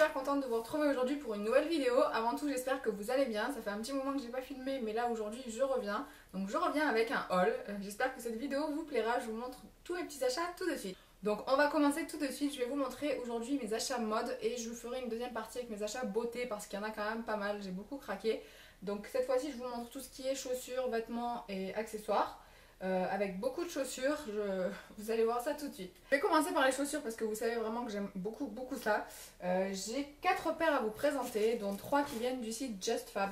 super contente de vous retrouver aujourd'hui pour une nouvelle vidéo. Avant tout, j'espère que vous allez bien. Ça fait un petit moment que j'ai pas filmé, mais là aujourd'hui je reviens. Donc je reviens avec un haul. J'espère que cette vidéo vous plaira. Je vous montre tous mes petits achats tout de suite. Donc on va commencer tout de suite. Je vais vous montrer aujourd'hui mes achats mode et je vous ferai une deuxième partie avec mes achats beauté parce qu'il y en a quand même pas mal. J'ai beaucoup craqué. Donc cette fois-ci, je vous montre tout ce qui est chaussures, vêtements et accessoires. Avec beaucoup de chaussures, vous allez voir ça tout de suite. Je vais commencer par les chaussures parce que vous savez vraiment que j'aime beaucoup ça. J'ai 4 paires à vous présenter, dont 3 qui viennent du site JustFab.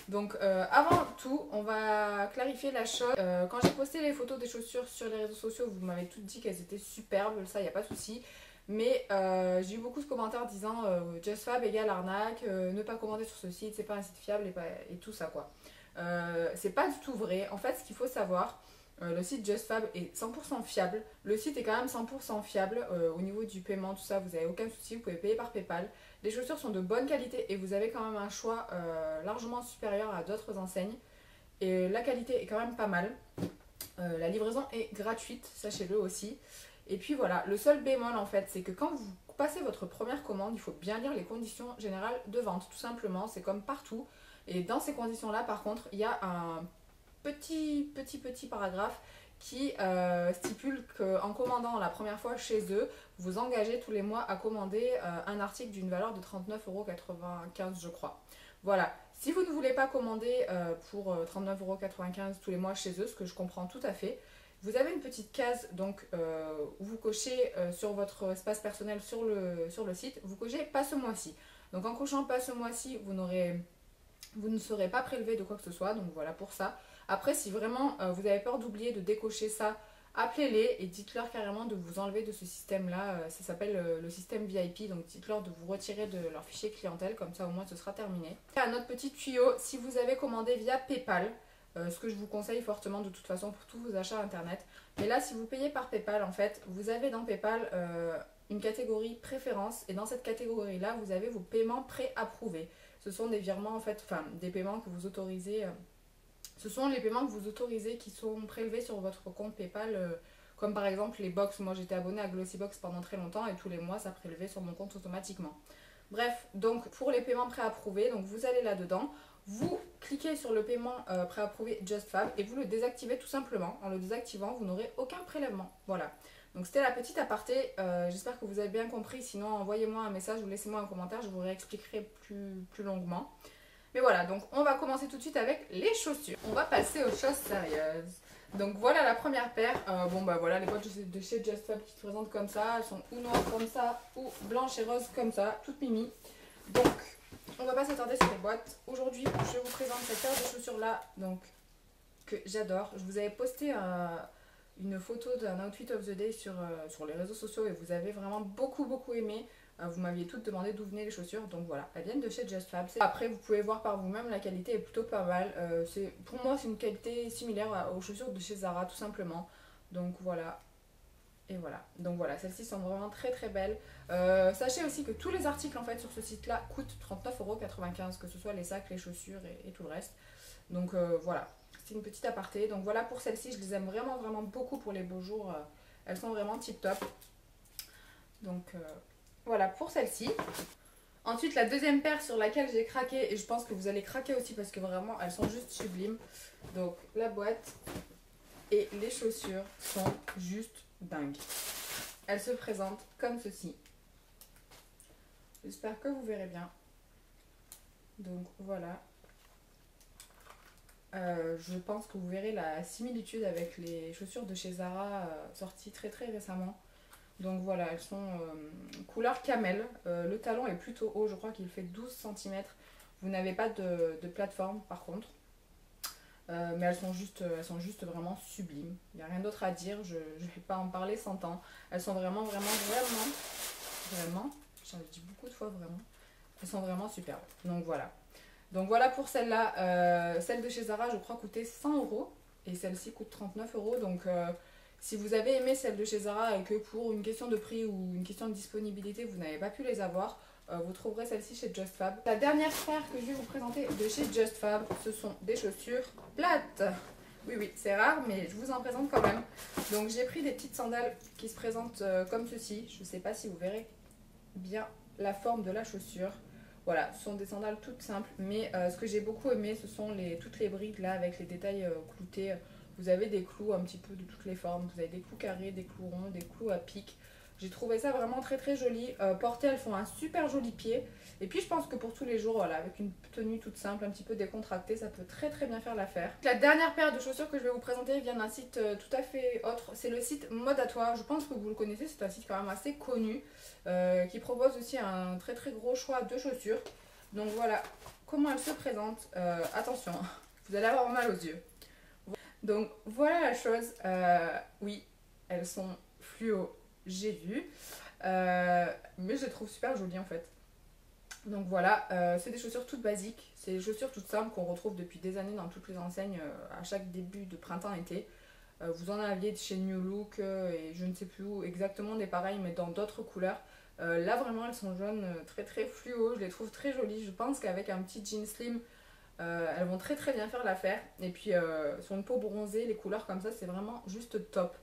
Donc avant tout, on va clarifier la chose. Quand j'ai posté les photos des chaussures sur les réseaux sociaux, vous m'avez toutes dit qu'elles étaient superbes, ça il n'y a pas de souci. Mais j'ai eu beaucoup de commentaires disant JustFab égale arnaque, ne pas commander sur ce site, c'est pas un site fiable et tout ça quoi. C'est pas du tout vrai. En fait, ce qu'il faut savoir, le site JustFab est 100% fiable. Le site est quand même 100% fiable au niveau du paiement, tout ça, vous n'avez aucun souci, vous pouvez payer par PayPal. Les chaussures sont de bonne qualité et vous avez quand même un choix largement supérieur à d'autres enseignes. Et la qualité est quand même pas mal. La livraison est gratuite, sachez-le aussi. Et puis voilà, le seul bémol en fait, c'est que quand vous passez votre première commande, il faut bien lire les conditions générales de vente, tout simplement, c'est comme partout. Et dans ces conditions-là, par contre, il y a un petit paragraphe qui stipule qu'en commandant la première fois chez eux, vous engagez tous les mois à commander un article d'une valeur de 39,95 € je crois. Voilà, si vous ne voulez pas commander pour 39,95 € tous les mois chez eux, ce que je comprends tout à fait, vous avez une petite case donc, où vous cochez sur votre espace personnel sur le site, vous cochez pas ce mois-ci. Donc en cochant pas ce mois-ci, vous ne serez pas prélevé de quoi que ce soit, donc voilà pour ça. Après, si vraiment vous avez peur d'oublier de décocher ça, appelez-les et dites-leur carrément de vous enlever de ce système-là. Ça s'appelle le système VIP, donc dites-leur de vous retirer de leur fichier clientèle, comme ça au moins ce sera terminé. Et un autre petit tuyau, si vous avez commandé via PayPal, ce que je vous conseille fortement de toute façon pour tous vos achats internet. Mais là, si vous payez par PayPal, en fait, vous avez dans PayPal une catégorie préférence et dans cette catégorie-là, vous avez vos paiements pré-approuvés. Ce sont des virements, en fait, enfin, des paiements que vous autorisez. Ce sont les paiements que vous autorisez qui sont prélevés sur votre compte PayPal, comme par exemple les box. Moi, j'étais abonnée à Glossybox pendant très longtemps et tous les mois, ça prélevait sur mon compte automatiquement. Bref, donc pour les paiements préapprouvés, donc vous allez là-dedans, vous cliquez sur le paiement préapprouvé JustFab et vous le désactivez tout simplement. En le désactivant, vous n'aurez aucun prélèvement. Voilà. Donc c'était la petite aparté, j'espère que vous avez bien compris, sinon envoyez-moi un message ou laissez-moi un commentaire, je vous réexpliquerai plus longuement. Mais voilà, donc on va commencer tout de suite avec les chaussures. On va passer aux choses sérieuses. Donc voilà la première paire, bon bah voilà les boîtes de chez JustFab qui se présentent comme ça, elles sont ou noires comme ça ou blanches et roses comme ça, toutes mimi. Donc on va pas s'attarder sur les boîtes. Aujourd'hui je vous présente cette paire de chaussures là, donc que j'adore. Je vous avais posté une photo d'un outfit of the day sur les réseaux sociaux et vous avez vraiment beaucoup aimé. Vous m'aviez toutes demandé d'où venaient les chaussures, donc voilà, elles viennent de chez JustFab. Après, vous pouvez voir par vous-même, la qualité est plutôt pas mal. Pour moi, c'est une qualité similaire aux chaussures de chez Zara, tout simplement. Donc voilà, et voilà. Donc voilà, celles-ci sont vraiment très belles. Sachez aussi que tous les articles en fait sur ce site-là coûtent 39,95 €, que ce soit les sacs, les chaussures et tout le reste. Donc voilà, c'est une petite aparté. Donc voilà pour celles-ci, je les aime vraiment beaucoup pour les beaux jours. Elles sont vraiment tip top. Donc voilà pour celle-ci. Ensuite, la deuxième paire sur laquelle j'ai craqué, et je pense que vous allez craquer aussi parce que vraiment elles sont juste sublimes. Donc la boîte et les chaussures sont juste dingues. Elles se présentent comme ceci. J'espère que vous verrez bien. Donc voilà. Je pense que vous verrez la similitude avec les chaussures de chez Zara sorties très récemment. Donc voilà, elles sont couleur camel. Le talon est plutôt haut, je crois qu'il fait 12 cm. Vous n'avez pas de plateforme par contre. Mais elles sont juste vraiment sublimes. Il n'y a rien d'autre à dire, je ne vais pas en parler 100 ans. Elles sont vraiment, j'en dis beaucoup de fois vraiment. Elles sont vraiment superbes. Donc voilà pour celle-là. Celle de chez Zara, je crois, coûtait 100 € et celle-ci coûte 39 €. Donc si vous avez aimé celle de chez Zara et que pour une question de prix ou une question de disponibilité, vous n'avez pas pu les avoir, vous trouverez celle-ci chez JustFab. La dernière paire que je vais vous présenter de chez JustFab, ce sont des chaussures plates. Oui, c'est rare, mais je vous en présente quand même. Donc j'ai pris des petites sandales qui se présentent comme ceci. Je ne sais pas si vous verrez bien la forme de la chaussure. Voilà, ce sont des sandales toutes simples, mais ce que j'ai beaucoup aimé, ce sont toutes les briques là avec les détails cloutés. Vous avez des clous un petit peu de toutes les formes, vous avez des clous carrés, des clous ronds, des clous à pic. J'ai trouvé ça vraiment très très joli. Portées, elles font un super joli pied. Et puis je pense que pour tous les jours, voilà, avec une tenue toute simple, un petit peu décontractée, ça peut très très bien faire l'affaire. La dernière paire de chaussures que je vais vous présenter vient d'un site tout à fait autre. C'est le site Mode à Toi. Je pense que vous le connaissez, c'est un site quand même assez connu qui propose aussi un très très gros choix de chaussures. Donc voilà comment elles se présentent. Attention, vous allez avoir mal aux yeux. Donc voilà la chose. Oui, elles sont fluo. J'ai vu, mais je les trouve super jolies en fait. Donc voilà, c'est des chaussures toutes basiques, c'est des chaussures toutes simples qu'on retrouve depuis des années dans toutes les enseignes à chaque début de printemps-été. Vous en aviez de chez New Look et je ne sais plus où exactement des pareils, mais dans d'autres couleurs. Là vraiment elles sont jaunes, très très fluo, je les trouve très jolies. Je pense qu'avec un petit jean slim, elles vont très très bien faire l'affaire. Et puis sur une peau bronzée, les couleurs comme ça c'est vraiment juste top.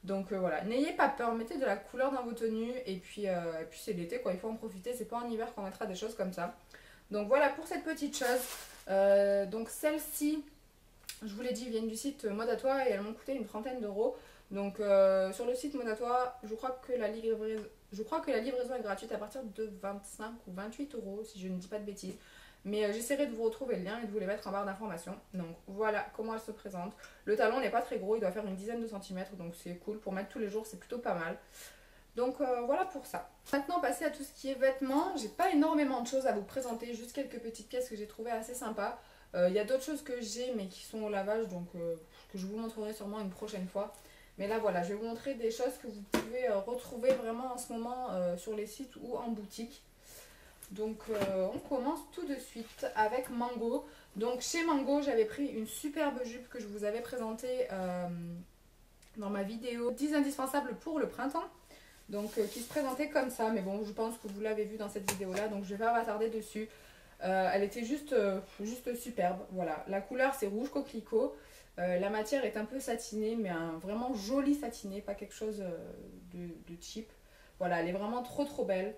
Donc voilà, n'ayez pas peur, mettez de la couleur dans vos tenues et puis c'est l'été quoi, il faut en profiter, c'est pas en hiver qu'on mettra des choses comme ça. Donc voilà pour cette petite chose. Donc celles-ci, je vous l'ai dit, viennent du site Mode à Toi et elles m'ont coûté une trentaine d'euros. Donc sur le site Mode à Toi, je crois que la livraison est gratuite à partir de 25 ou 28 euros si je ne dis pas de bêtises. Mais j'essaierai de vous retrouver le lien et de vous les mettre en barre d'informations. Donc voilà comment elle se présente. Le talon n'est pas très gros, il doit faire une dizaine de centimètres, donc c'est cool. Pour mettre tous les jours, c'est plutôt pas mal. Donc voilà pour ça. Maintenant, passer à tout ce qui est vêtements. J'ai pas énormément de choses à vous présenter, juste quelques petites pièces que j'ai trouvées assez sympas. Il y a d'autres choses que j'ai mais qui sont au lavage, donc que je vous montrerai sûrement une prochaine fois. Mais là voilà, je vais vous montrer des choses que vous pouvez retrouver vraiment en ce moment sur les sites ou en boutique. Donc on commence tout de suite avec Mango. Donc chez Mango, j'avais pris une superbe jupe que je vous avais présentée dans ma vidéo 10 indispensables pour le printemps. Donc qui se présentait comme ça, mais bon je pense que vous l'avez vu dans cette vidéo là, donc je vais pas m'attarder dessus. Elle était juste superbe, voilà. La couleur c'est rouge coquelicot. La matière est un peu satinée, mais un vraiment joli satiné, pas quelque chose de cheap. Voilà, elle est vraiment trop belle.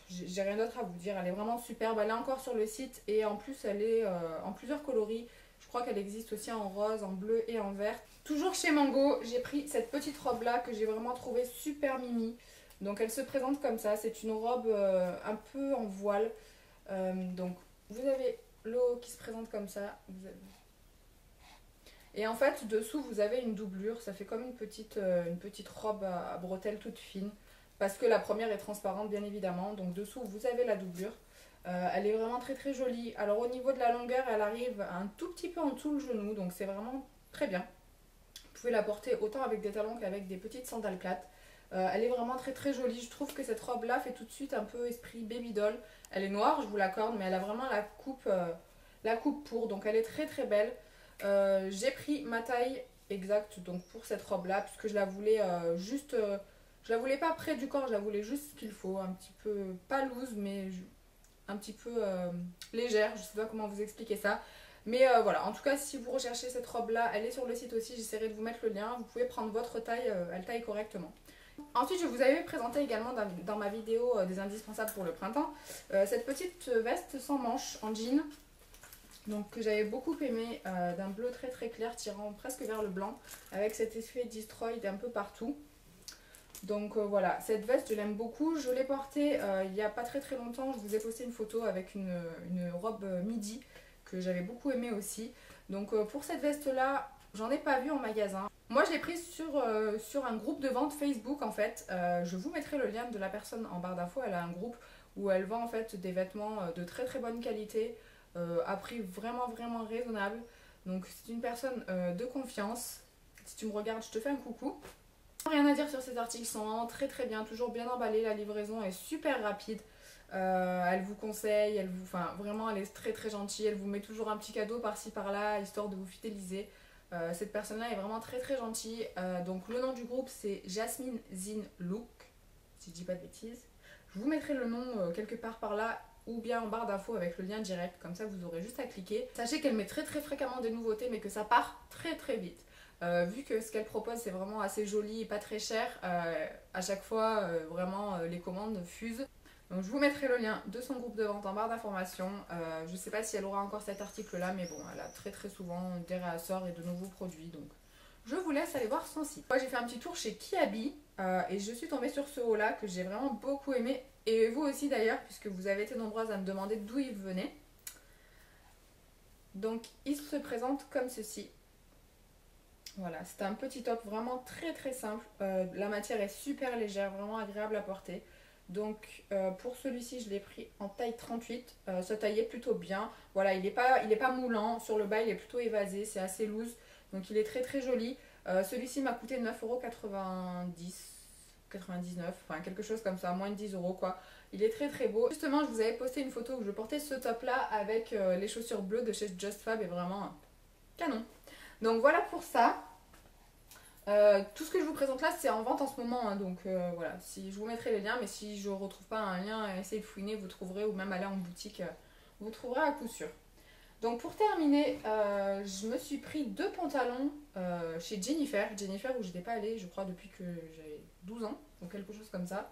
J'ai rien d'autre à vous dire, elle est vraiment superbe. Elle est encore sur le site et en plus elle est en plusieurs coloris. Je crois qu'elle existe aussi en rose, en bleu et en vert. Toujours chez Mango, j'ai pris cette petite robe là que j'ai vraiment trouvée super mimi. Donc elle se présente comme ça, c'est une robe un peu en voile. Donc vous avez le haut qui se présente comme ça. Et en fait dessous vous avez une doublure, ça fait comme une petite robe à bretelles toute fine. Parce que la première est transparente bien évidemment, donc dessous vous avez la doublure. Elle est vraiment très jolie. Alors au niveau de la longueur, elle arrive un tout petit peu en dessous le genou, donc c'est vraiment très bien. Vous pouvez la porter autant avec des talons qu'avec des petites sandales plates. Elle est vraiment très jolie. Je trouve que cette robe là fait tout de suite un peu esprit baby doll. Elle est noire, je vous l'accorde, mais elle a vraiment la coupe pour, donc elle est très belle. J'ai pris ma taille exacte donc pour cette robe là, puisque je la voulais je la voulais pas près du corps, je la voulais juste ce qu'il faut, un petit peu, pas loose, mais un petit peu légère, je sais pas comment vous expliquer ça. Mais voilà, en tout cas, si vous recherchez cette robe-là, elle est sur le site aussi, j'essaierai de vous mettre le lien. Vous pouvez prendre votre taille, elle taille correctement. Ensuite, je vous avais présenté également dans ma vidéo des indispensables pour le printemps, cette petite veste sans manches en jean. Donc que j'avais beaucoup aimé, d'un bleu très clair tirant presque vers le blanc, avec cet effet destroyed un peu partout. Donc voilà, cette veste je l'aime beaucoup, je l'ai portée il n'y a pas très longtemps, je vous ai posté une photo avec une robe midi que j'avais beaucoup aimé aussi. Donc pour cette veste là, j'en ai pas vu en magasin. Moi je l'ai prise sur un groupe de vente Facebook en fait, je vous mettrai le lien de la personne en barre d'infos, elle a un groupe où elle vend en fait des vêtements de très bonne qualité, à prix vraiment raisonnable. Donc c'est une personne de confiance, si tu me regardes je te fais un coucou. Rien à dire sur ces articles, ils sont vraiment très bien, toujours bien emballés, la livraison est super rapide. Elle vous conseille, enfin vraiment elle est très gentille, elle vous met toujours un petit cadeau par-ci par-là, histoire de vous fidéliser. Cette personne-là est vraiment très gentille. Donc le nom du groupe c'est Jasmine Zin Look, si je dis pas de bêtises. Je vous mettrai le nom quelque part par là, ou bien en barre d'infos avec le lien direct, comme ça vous aurez juste à cliquer. Sachez qu'elle met très fréquemment des nouveautés, mais que ça part très vite. Vu que ce qu'elle propose c'est vraiment assez joli et pas très cher, à chaque fois vraiment les commandes fusent. Donc je vous mettrai le lien de son groupe de vente en barre d'informations. Je ne sais pas si elle aura encore cet article là, mais bon, elle a très souvent des réassorts et de nouveaux produits, donc je vous laisse aller voir son site. Moi j'ai fait un petit tour chez Kiabi et je suis tombée sur ce haut là que j'ai vraiment beaucoup aimé, et vous aussi d'ailleurs, puisque vous avez été nombreuses à me demander d'où il venait. Donc il se présente comme ceci. Voilà, c'est un petit top vraiment très simple. La matière est super légère, vraiment agréable à porter. Donc pour celui-ci je l'ai pris en taille 38, ça taillait plutôt bien. Voilà, il est pas moulant, sur le bas il est plutôt évasé, c'est assez loose. Donc il est très joli. Celui-ci m'a coûté 9,90 €, 99, enfin quelque chose comme ça, moins de 10 € quoi. Il est très beau. Justement je vous avais posté une photo où je portais ce top là avec les chaussures bleues de chez Just Fab, et vraiment canon. Donc voilà pour ça. Tout ce que je vous présente là c'est en vente en ce moment, hein, donc voilà, si, je vous mettrai les liens, mais si je ne retrouve pas un lien, essayez de fouiner, vous trouverez, ou même aller en boutique, vous trouverez à coup sûr. Donc pour terminer, je me suis pris 2 pantalons chez Jennifer où je n'étais pas allée je crois depuis que j'avais 12 ans, ou quelque chose comme ça.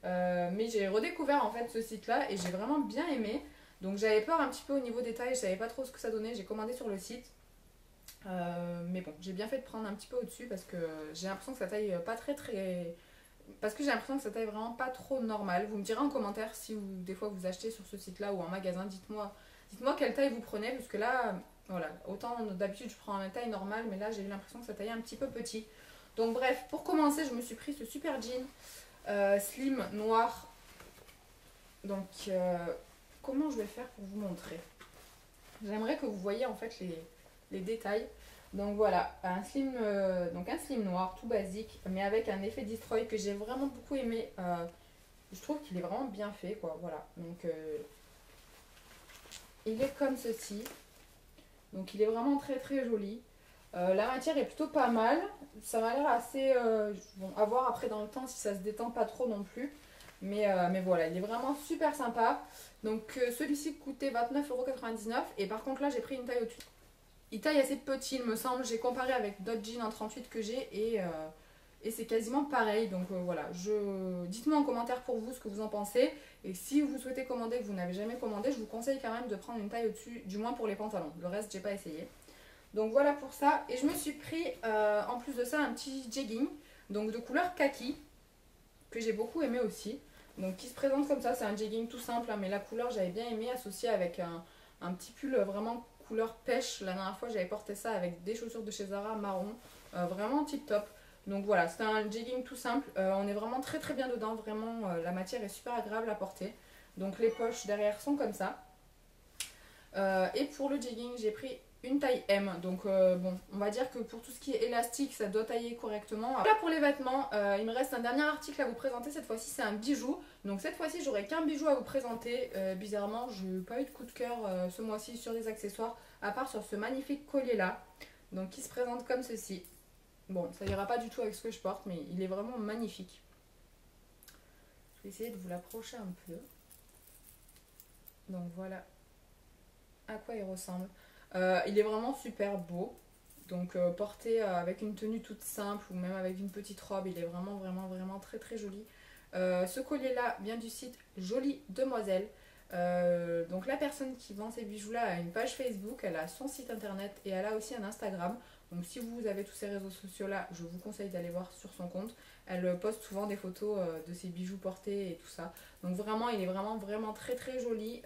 Mais j'ai redécouvert en fait ce site là et j'ai vraiment bien aimé. Donc j'avais peur un petit peu au niveau des tailles, je savais pas trop ce que ça donnait, j'ai commandé sur le site. Mais bon, j'ai bien fait de prendre un petit peu au-dessus parce que j'ai l'impression que ça taille pas parce que j'ai l'impression que ça taille vraiment pas trop normal. Vous me direz en commentaire si des fois vous achetez sur ce site-là ou en magasin, dites-moi quelle taille vous prenez, parce que là, voilà, autant d'habitude je prends une taille normale, mais là j'ai eu l'impression que ça taillait un petit peu petit. Donc bref, pour commencer, je me suis pris ce super jean slim noir. Donc comment je vais faire pour vous montrer? J'aimerais que vous voyez en fait les détails. Donc voilà, un slim noir tout basique, mais avec un effet destroy que j'ai vraiment beaucoup aimé. Je trouve qu'il est vraiment bien fait quoi. Voilà, donc il est comme ceci. Donc il est vraiment très joli. La matière est plutôt pas mal. Ça m'a l'air assez... bon, à voir après dans le temps si ça se détend pas trop non plus. Mais voilà, il est vraiment super sympa. Donc celui-ci coûtait 29,99 €. Et par contre là j'ai pris une taille au-dessus. Il taille assez petit il me semble. J'ai comparé avec d'autres jeans en 38 que j'ai et c'est quasiment pareil. Donc voilà, dites-moi en commentaire pour vous ce que vous en pensez. Et si vous souhaitez commander et que vous n'avez jamais commandé, je vous conseille quand même de prendre une taille au-dessus, du moins pour les pantalons. Le reste j'ai pas essayé. Donc voilà pour ça. Et je me suis pris en plus de ça un petit jegging, donc de couleur kaki, que j'ai beaucoup aimé aussi. Donc qui se présente comme ça, c'est un jegging tout simple, hein, mais la couleur j'avais bien aimé, associé avec un petit pull vraiment couleur pêche. La dernière fois j'avais porté ça avec des chaussures de chez Zara marron, vraiment tip top. Donc voilà, c'est un jegging tout simple, on est vraiment très bien dedans, vraiment la matière est super agréable à porter. Donc les poches derrière sont comme ça. Et pour le jegging j'ai pris une taille M, donc bon, on va dire que pour tout ce qui est élastique ça doit tailler correctement. Là pour les vêtements, il me reste un dernier article à vous présenter. Cette fois-ci c'est un bijou, donc cette fois-ci j'aurai qu'un bijou à vous présenter. Bizarrement je n'ai pas eu de coup de cœur ce mois-ci sur des accessoires, à part sur ce magnifique collier là, donc qui se présente comme ceci. Bon, ça ira pas du tout avec ce que je porte, mais il est vraiment magnifique. Je vais essayer de vous l'approcher un peu. Donc voilà à quoi il ressemble. Il est vraiment super beau. Donc porté avec une tenue toute simple ou même avec une petite robe, il est vraiment très joli. Ce collier là vient du site Jolie Demoiselle. Donc la personne qui vend ces bijoux là a une page Facebook, elle a son site internet et elle a aussi un Instagram. Donc si vous avez tous ces réseaux sociaux là, je vous conseille d'aller voir sur son compte. Elle poste souvent des photos de ses bijoux portés et tout ça. Donc vraiment il est vraiment très joli.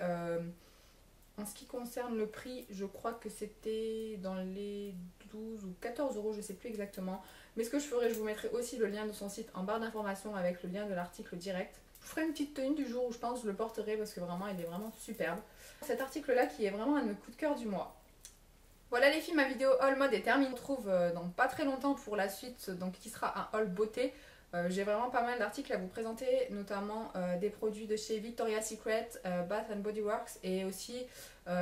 En ce qui concerne le prix, je crois que c'était dans les 12 ou 14 €, je ne sais plus exactement. Mais ce que je ferai, je vous mettrai aussi le lien de son site en barre d'informations avec le lien de l'article direct. Je ferai une petite tenue du jour où je pense que je le porterai parce que vraiment il est vraiment superbe. Cet article là qui est vraiment un de mes coups de cœur du mois. Voilà les filles, ma vidéo haul mode est terminée. On se retrouve dans pas très longtemps pour la suite, donc qui sera un haul beauté. J'ai vraiment pas mal d'articles à vous présenter, notamment des produits de chez Victoria's Secret, Bath and Body Works et aussi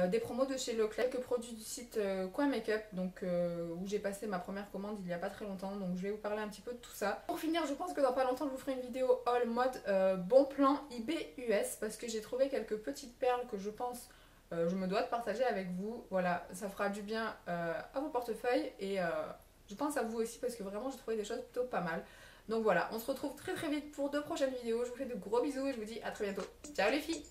des promos de chez Leclerc, quelques produits du site Coin Makeup, donc où j'ai passé ma première commande il y a pas très longtemps, donc je vais vous parler un petit peu de tout ça. Pour finir, je pense que dans pas longtemps je vous ferai une vidéo haul mode bon plan eBay US parce que j'ai trouvé quelques petites perles que je pense je me dois de partager avec vous. Voilà, ça fera du bien à vos portefeuilles et Je pense à vous aussi parce que vraiment j'ai trouvé des choses plutôt pas mal. Donc voilà, on se retrouve très vite pour de prochaines vidéos. Je vous fais de gros bisous et je vous dis à très bientôt. Ciao les filles!